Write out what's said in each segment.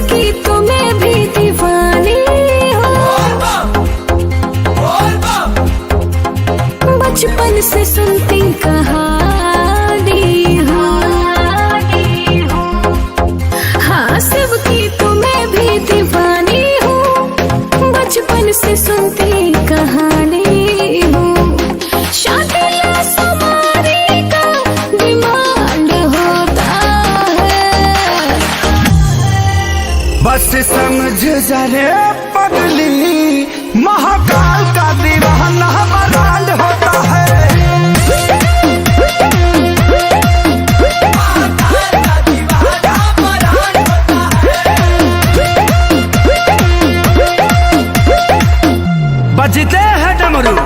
की तुम्हें भी दीवानी हो। बचपन से सुनती कहानी हो। हाँ, शिव की तुम्हें भी दीवानी हो। बचपन से सुनती कहानी हो। शादी समारी का डिमांड होता है। बस समझ जरे पगली, महाकाल का दीवाना बरांड होता है। बजते हैं डमरू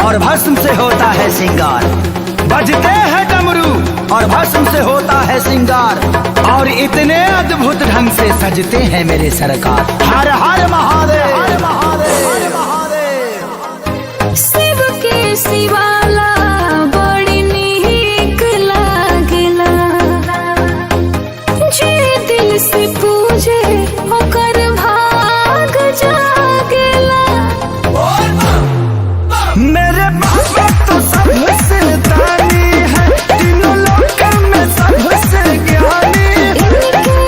और भस्म से होता है सिंगार। बजते हैं डमरू और भस्म से होता है सिंगार। और इतने अद्भुत ढंग से सजते हैं मेरे सरकार। हर हर महादेव, हर महादेव, हर महादेव। शिव के शिवाला बड़ी नीक लागला। जे दिल से पूजे ओकर भाग जागेला। मेरे बाबा तो सबसे दानी है, तीनों लोक में सबसे ज्ञानी। इनके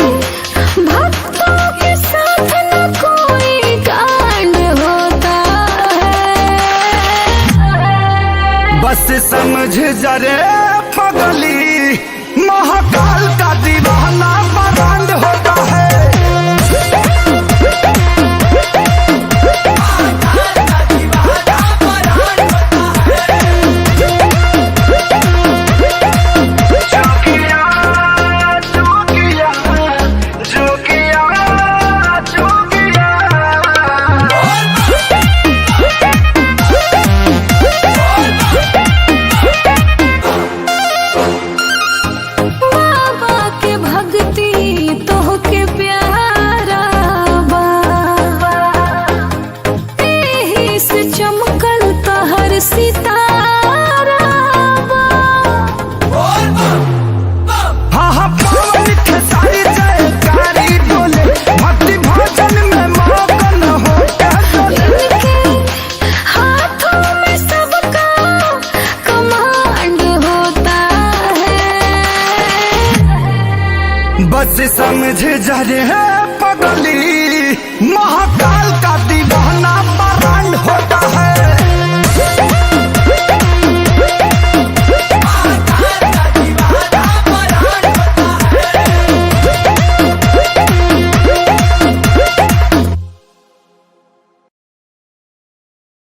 भक्तों के साथ न कोई कांड होता है। बस समझ जरे पगली, महाकाल का दीवाना बरांड होता है। बस समझ जरे पगली, महाकाल का